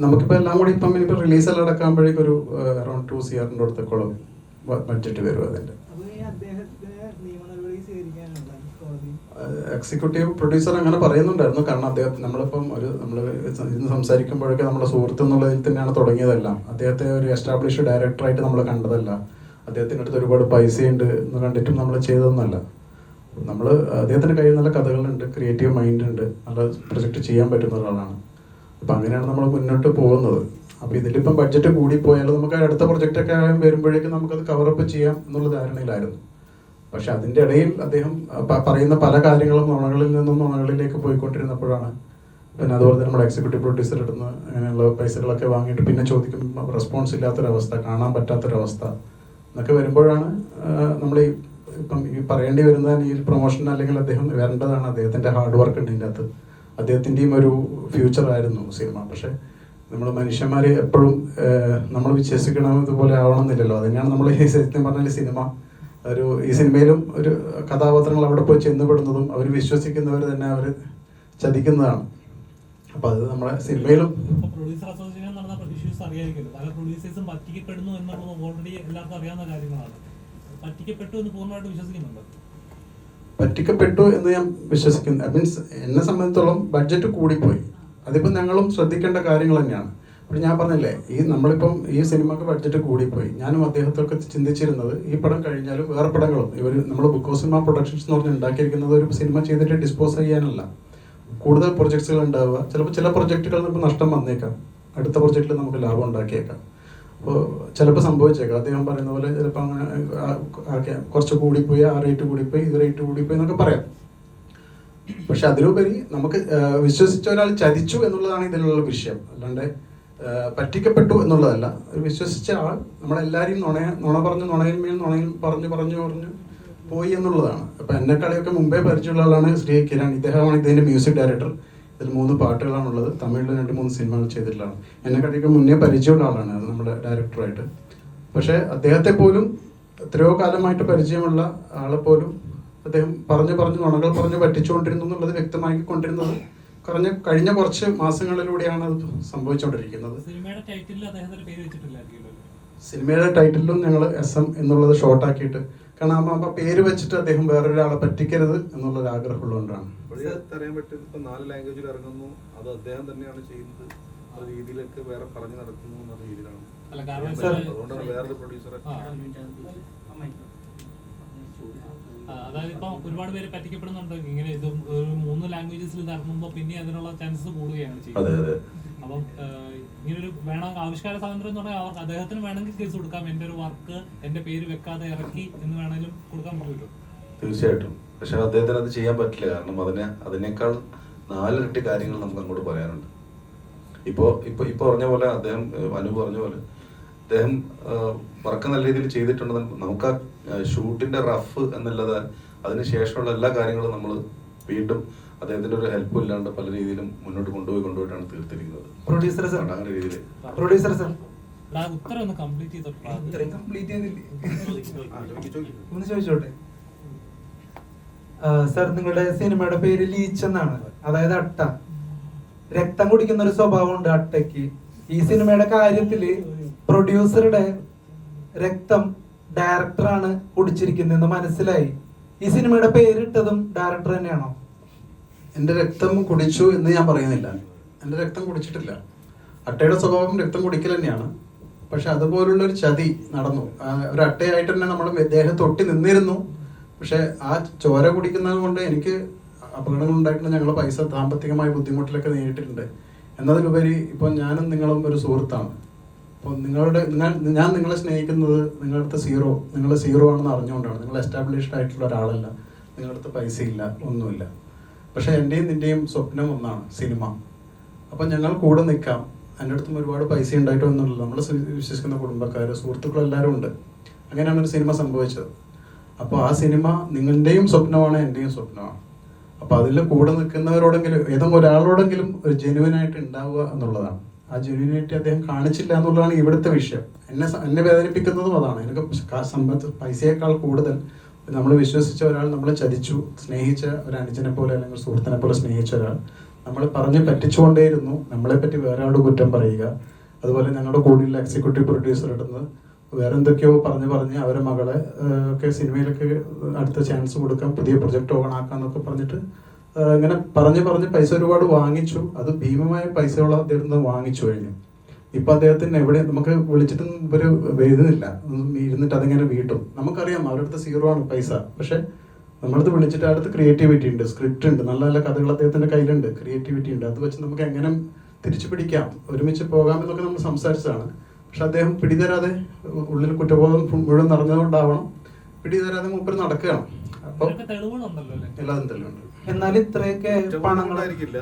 നമുക്കിപ്പോൾ എല്ലാം കൂടി ഇപ്പം ഇനിയിപ്പോൾ റിലീസെല്ലാം അടക്കാകുമ്പോഴേക്കും ഒരു അറൗണ്ട് 2 CR അടുത്തോളം ബഡ്ജറ്റ് വരും അതിൻ്റെ. എക്സിക്യൂട്ടീവ് പ്രൊഡ്യൂസർ അങ്ങനെ പറയുന്നുണ്ടായിരുന്നു. കാരണം അദ്ദേഹം നമ്മൾ ഇന്ന് സംസാരിക്കുമ്പോഴൊക്കെ നമ്മുടെ സുഹൃത്ത് എന്നുള്ളതിൽ തന്നെയാണ് തുടങ്ങിയതെല്ലാം. അദ്ദേഹത്തെ ഒരു എസ്റ്റാബ്ലിഷ്ഡ് ഡയറക്ടറായിട്ട് നമ്മൾ കണ്ടതല്ല. അദ്ദേഹത്തിൻ്റെ അടുത്ത് ഒരുപാട് പൈസയുണ്ട് എന്ന് കണ്ടിട്ടും നമ്മൾ ചെയ്തതൊന്നുമല്ല. നമ്മൾ അദ്ദേഹത്തിൻ്റെ കയ്യിൽ നല്ല കഥകളുണ്ട്, ക്രിയേറ്റീവ് മൈൻഡ് ഉണ്ട്, നല്ല പ്രൊജക്റ്റ് ചെയ്യാൻ പറ്റുന്ന ഒരാളാണ്. അപ്പം അങ്ങനെയാണ് നമ്മൾ മുന്നോട്ട് പോകുന്നത്. അപ്പോൾ ഇതിലിപ്പം ബഡ്ജറ്റ് കൂടിപ്പോയാലും നമുക്ക് അടുത്ത പ്രൊജക്റ്റൊക്കെ വരുമ്പോഴേക്കും നമുക്കത് കവറപ്പ് ചെയ്യാം എന്നുള്ള ധാരണയിലായിരുന്നു. പക്ഷെ അതിൻ്റെ ഇടയിൽ അദ്ദേഹം പറയുന്ന പല കാര്യങ്ങളും നുണകളിൽ നിന്നും നുണകളിലേക്ക് പോയിക്കൊണ്ടിരുന്നപ്പോഴാണ് പിന്നെ അതുപോലെ തന്നെ നമ്മുടെ എക്സിക്യൂട്ടീവ് പ്രൊഡ്യൂസർ ഇടുന്ന അങ്ങനെയുള്ള പൈസകളൊക്കെ വാങ്ങിയിട്ട് പിന്നെ ചോദിക്കുമ്പോൾ റെസ്പോൺസ് ഇല്ലാത്തൊരവസ്ഥ, കാണാൻ പറ്റാത്തൊരവസ്ഥ എന്നൊക്കെ വരുമ്പോഴാണ് നമ്മൾ ഇപ്പം ഈ പറയേണ്ടി വരുന്ന ഈ പ്രൊമോഷൻ അല്ലെങ്കിൽ അദ്ദേഹം വരേണ്ടതാണ്. അദ്ദേഹത്തിൻ്റെ ഹാർഡ് വർക്ക് ഉണ്ട് ഇതിൻ്റെ അകത്ത്. അദ്ദേഹത്തിൻ്റെയും ഒരു ഫ്യൂച്ചറായിരുന്നു സിനിമ. പക്ഷേ നമ്മൾ മനുഷ്യന്മാർ എപ്പോഴും നമ്മൾ വിശ്വസിക്കണതുപോലെ ആവണമെന്നില്ലല്ലോ. അതുതന്നെയാണ് നമ്മൾ ഈ സത്യം പറഞ്ഞാൽ സിനിമ ഈ സിനിമയിലും ഒരു കഥാപാത്രങ്ങൾ അവിടെ പോയി ചെന്നപ്പെടുന്നതും അവർ വിശ്വസിക്കുന്നവർ തന്നെ അവർ ചതിക്കുന്നതാണ്. അപ്പൊ അത് നമ്മുടെ സിനിമയിലും പ്രൊഡ്യൂസർ അസോസിയേഷൻ നടന്ന ഇഷ്യൂസ് അറിയായിരിക്കുമല്ലോ. പല പ്രൊഡ്യൂസേഴ്സും പറ്റിക്കപ്പെടുന്നു എന്നുള്ളത് ഓൾറെഡി എല്ലാവർക്കും അറിയാവുന്ന കാര്യങ്ങളാണ്. പറ്റിക്കപ്പെട്ടു എന്ന് പൂർണ്ണമായിട്ട് വിശ്വസിക്കുന്നുണ്ട്? പറ്റിക്കപ്പെട്ടു എന്ന് ഞാൻ വിശ്വസിക്കുന്നു. മീൻസ് എന്നെ സംബന്ധിച്ചിടത്തോളം ബഡ്ജറ്റ് കൂടിപ്പോയി. അതിപ്പോൾ ഞങ്ങളും ശ്രദ്ധിക്കേണ്ട കാര്യങ്ങൾ തന്നെയാണ്. അപ്പോൾ ഞാൻ പറഞ്ഞില്ലേ, നമ്മളിപ്പം ഈ സിനിമക്ക് ബഡ്ജറ്റ് കൂടിപ്പോയി. ഞാനും അദ്ദേഹത്തൊക്കെ ചിന്തിച്ചിരുന്നത് ഈ പടം കഴിഞ്ഞാലും വേറെ പടങ്ങളും നമ്മൾ ബുക്കോ സിനിമ പ്രൊഡക്ഷൻസ് എന്ന് പറഞ്ഞ് ഉണ്ടാക്കിയിരിക്കുന്നത് ഒരു സിനിമ ചെയ്തിട്ട് ഡിസ്പോസ് ചെയ്യാനല്ല. കൂടുതൽ പ്രൊജക്ട്സുകൾ ഉണ്ടാവുക. ചിലപ്പോൾ ചില പ്രൊജക്റ്റുകളിൽ നമുക്ക് നഷ്ടം വന്നേക്കാം, അടുത്ത പ്രൊജക്റ്റിൽ നമുക്ക് ലാഭം ഉണ്ടാക്കിയേക്കാം. അപ്പോൾ ചിലപ്പോൾ സംഭവിച്ചേക്കാം. അദ്ദേഹം പറയുന്ന പോലെ ചിലപ്പോൾ അങ്ങനെ കുറച്ച് കൂടിപ്പോയി, ആ റേറ്റ് കൂടിപ്പോയി, ഇത് റേറ്റ് കൂടിപ്പോയി എന്നൊക്കെ പറയാം. പക്ഷെ അതിലുപരി നമുക്ക് വിശ്വസിച്ച ഒരാൾ ചതിച്ചു എന്നുള്ളതാണ് ഇതിലുള്ള വിഷയം. അല്ലാണ്ട് പറ്റിക്കപ്പെട്ടു എന്നുള്ളതല്ല. വിശ്വസിച്ച ആൾ നമ്മളെല്ലാവരെയും നുണ പറഞ്ഞ് നുണയും പറഞ്ഞു പോയി എന്നുള്ളതാണ്. അപ്പം എന്നെക്കളിയൊക്കെ മുമ്പേ പരിചയമുള്ള ആളാണ് ശ്രീ കിരൺ. ഇദ്ദേഹമാണ് ഇതിൻ്റെ മ്യൂസിക് ഡയറക്ടർ. ഇതിൽ 3 പാട്ടുകളാണുള്ളത്. തമിഴിൽ 2-3 സിനിമകൾ ചെയ്തിട്ടുള്ളതാണ്. എന്നെക്കളിയൊക്കെ മുന്നേ പരിചയമുള്ള ആളാണ് അത് നമ്മുടെ ഡയറക്ടറായിട്ട്. പക്ഷേ അദ്ദേഹത്തെ പോലും എത്രയോ കാലമായിട്ട് പരിചയമുള്ള ആളെപ്പോലും അദ്ദേഹം പറഞ്ഞു നുണകൾ പറഞ്ഞ് പറ്റിച്ചുകൊണ്ടിരുന്നു എന്നുള്ളത് വ്യക്തമാക്കിക്കൊണ്ടിരുന്നത് കഴിഞ്ഞ കുറച്ച് മാസങ്ങളിലൂടെയാണ് അത് സംഭവിച്ചുകൊണ്ടിരിക്കുന്നത്. സിനിമയുടെ ടൈറ്റിലും ഞങ്ങൾ SM എന്നുള്ളത് ഷോർട്ടാക്കിയിട്ട്, കാരണം ആ പേര് വെച്ചിട്ട് അദ്ദേഹം വേറൊരാളെ പറ്റിക്കരുത് എന്നുള്ളൊരു ആഗ്രഹമുള്ളതുകൊണ്ടാണ്. അറിയാൻ പറ്റും. ഇപ്പൊ 4 ലാംഗ്വേജിൽ ഇറങ്ങുന്നു, അത് അദ്ദേഹം തന്നെയാണ് ചെയ്യുന്നത്. ആ രീതിയിലൊക്കെ വേറെ പറഞ്ഞു നടക്കുന്നു എന്ന രീതിയിലാണ്. അതുകൊണ്ടാണ് വേറൊരു പ്രൊഡ്യൂസറെ. അതായത് ഇപ്പൊ ഒരുപാട് പേര് പറ്റിക്കപ്പെടുന്നുണ്ട്. ഇങ്ങനെ ഇത് 3 ലാംഗ്വേജസിൽ ഇത് ഇറങ്ങുമ്പോൾ പിന്നെ അതിനുള്ള ചാൻസസ് കൂടുകയാണ് ചെയ്യുന്നത്. അപ്പം ഇങ്ങനൊരു ആവിഷ്കാര സ്വാതന്ത്ര്യം എന്ന് പറഞ്ഞാൽ അദ്ദേഹത്തിന് വേണമെങ്കിൽ കേസ് കൊടുക്കാം. എന്റെ ഒരു വർക്ക് എന്റെ പേര് വെക്കാതെ ഇറക്കി എന്ന് വേണമെങ്കിലും കൊടുക്കാൻ പറ്റുമല്ലോ. തീർച്ചയായിട്ടും. പക്ഷെ അദ്ദേഹത്തിന് അത് ചെയ്യാൻ പറ്റില്ല. കാരണം അതിനേക്കാൾ 4 ഇരട്ടി കാര്യങ്ങൾ നമുക്ക് അങ്ങോട്ട് പറയാനുണ്ട്. ഇപ്പൊ പറഞ്ഞ പോലെ അദ്ദേഹം അനു പറഞ്ഞ പോലെ അദ്ദേഹം വർക്ക് നല്ല രീതിയിൽ ചെയ്തിട്ടുണ്ടെന്ന് നമുക്ക് ആ ഷൂട്ടിന്റെ റഫ് എന്നല്ലാതെ അതിനുശേഷമുള്ള എല്ലാ കാര്യങ്ങളും നമ്മൾ വീണ്ടും അദ്ദേഹത്തിന്റെ ഒരു ഹെൽപ്പ് ഇല്ലാണ്ട് പല രീതിയിലും മുന്നോട്ട് കൊണ്ടുപോയിട്ടാണ് തീർത്തിരിക്കുന്നത്. അങ്ങനെ രീതിയിൽ ചോദിച്ചോട്ടെ സർ, നിങ്ങളുടെ സിനിമയുടെ പേര് ലീച്ച് എന്നാണ്, അതായത് അട്ട. രക്തം കുടിക്കുന്ന ഒരു സ്വഭാവം ഉണ്ട് അട്ടയ്ക്ക്. ഈ സിനിമയുടെ കാര്യത്തില് പ്രൊഡ്യൂസറുടെ രക്തം ഡയറക്ടറാണ് കുടിച്ചിരിക്കുന്നതെന്ന് മനസ്സിലായി. ഈ സിനിമയുടെ പേരിട്ടതും ഡയറക്ടർ തന്നെയാണോ? എൻ്റെ രക്തം കുടിച്ചു എന്ന് ഞാൻ പറയുന്നില്ല. എൻ്റെ രക്തം കുടിച്ചിട്ടില്ല. അട്ടയുടെ സ്വഭാവം രക്തം കുടിക്കൽ തന്നെയാണ്. പക്ഷെ അതുപോലുള്ളൊരു ചതി നടന്നു. ഒരു അട്ടയായിട്ട് തന്നെ നമ്മൾ ദേഹത്ത് ഒട്ടി നിന്നിരുന്നു. പക്ഷെ ആ ചോര കുടിക്കുന്നത് കൊണ്ട് എനിക്ക് അപകടങ്ങൾ ഉണ്ടായിട്ടുണ്ട്. ഞങ്ങൾ പൈസ സാമ്പത്തികമായ ബുദ്ധിമുട്ടിലൊക്കെ നേരിട്ടിട്ടുണ്ട്. എന്നതിലുപരി ഇപ്പോൾ ഞാനും നിങ്ങളും ഒരു സുഹൃത്താണ്. അപ്പോൾ ഞാൻ നിങ്ങളെ സ്നേഹിക്കുന്നത് നിങ്ങളടുത്ത് നിങ്ങൾ സീറോ ആണെന്ന് അറിഞ്ഞുകൊണ്ടാണ്. നിങ്ങൾ എസ്റ്റാബ്ലിഷ്ഡ് ആയിട്ടുള്ള ഒരാളല്ല. നിങ്ങളടുത്ത് പൈസയില്ല, ഒന്നുമില്ല. പക്ഷേ എൻ്റെയും നിൻ്റെയും സ്വപ്നം ഒന്നാണ്, സിനിമ. അപ്പം ഞങ്ങൾ കൂടെ നിൽക്കാം. എൻ്റെ അടുത്തും ഒരുപാട് പൈസ ഉണ്ടായിട്ടോ എന്നുള്ളത് നമ്മൾ വിശ്വസിക്കുന്ന കുടുംബക്കാർ, സുഹൃത്തുക്കളെല്ലാവരും ഉണ്ട്. അങ്ങനെയാണ് ഒരു സിനിമ സംഭവിച്ചത്. അപ്പോൾ ആ സിനിമ നിങ്ങളുടെയും സ്വപ്നമാണ്, എൻ്റെയും സ്വപ്നമാണ്. അപ്പോൾ അതിൽ കൂടെ നിൽക്കുന്നവരോടെങ്കിലും ഏതെങ്കിലും ഒരാളോടെങ്കിലും ഒരു ജെന്യുവനായിട്ട് ഉണ്ടാവുക എന്നുള്ളതാണ്. ആ ജെന്യുവിനിറ്റി അദ്ദേഹം കാണിച്ചില്ല എന്നുള്ളതാണ് ഇവിടുത്തെ വിഷയം. എന്നെ വേദനിപ്പിക്കുന്നതും അതാണ്. എനിക്ക് പൈസയേക്കാൾ കൂടുതൽ നമ്മൾ വിശ്വസിച്ച ഒരാൾ നമ്മളെ ചതിച്ചു, സ്നേഹിച്ച ഒരു അനുജനെ പോലെ അല്ലെങ്കിൽ സുഹൃത്തിനെ പോലെ സ്നേഹിച്ച ഒരാൾ നമ്മൾ പറഞ്ഞ് പറ്റിച്ചുകൊണ്ടേയിരുന്നു. നമ്മളെ പറ്റി വേറെ ആളോട് കുറ്റം പറയുക, അതുപോലെ ഞങ്ങളുടെ കൂടെയുള്ള എക്സിക്യൂട്ടീവ് പ്രൊഡ്യൂസറുടെ നിന്ന് വേറെ എന്തൊക്കെയോ പറഞ്ഞ് അവരെ മകളെ ഒക്കെ സിനിമയിലൊക്കെ അടുത്ത ചാൻസ് കൊടുക്കാം, പുതിയ പ്രൊജക്റ്റ് ഓൺ ആക്കാന്നൊക്കെ പറഞ്ഞിട്ട് ഇങ്ങനെ പറഞ്ഞ് പൈസ ഒരുപാട് വാങ്ങിച്ചു. അത് ഭീമമായ പൈസയോളം അദ്ദേഹത്തിൽ നിന്ന് വാങ്ങിച്ചു കഴിഞ്ഞു. ഇപ്പൊ അദ്ദേഹത്തിന് എവിടെ നമുക്ക് വിളിച്ചിട്ടൊന്നും ഇവര് വരുന്നില്ല, ഇരുന്നിട്ട് അതിങ്ങനെ വീട്ടും. നമുക്കറിയാം അവരുടെ അടുത്ത് 0 ആണ് പൈസ. പക്ഷെ നമ്മളത് വിളിച്ചിട്ട് അടുത്ത് ക്രിയേറ്റിവിറ്റി ഉണ്ട്, സ്ക്രിപ്റ്റ് ഉണ്ട്, നല്ല നല്ല കഥകൾ അദ്ദേഹത്തിന്റെ കയ്യിലുണ്ട്, ക്രിയേറ്റിവിറ്റി ഉണ്ട്. അത് വെച്ച് നമുക്ക് എങ്ങനെ തിരിച്ചു പിടിക്കാം, ഒരുമിച്ച് പോകാമെന്നൊക്കെ നമ്മൾ സംസാരിച്ചതാണ്. പക്ഷെ അദ്ദേഹം പിടിതരാതെ, ഉള്ളിൽ കുറ്റബോധം മുഴുവൻ നിറഞ്ഞതുകൊണ്ടാവണം പിടിതരാതെ മൂപ്പര് നടക്കുകയാണ്. അപ്പൊ തെളിവുകളുണ്ടല്ലോ അല്ലേ? എല്ലാതും തെളിവുണ്ട്. എന്നാൽ ഇത്രയൊക്കെ പണങ്ങൾ ആയിരിക്കില്ല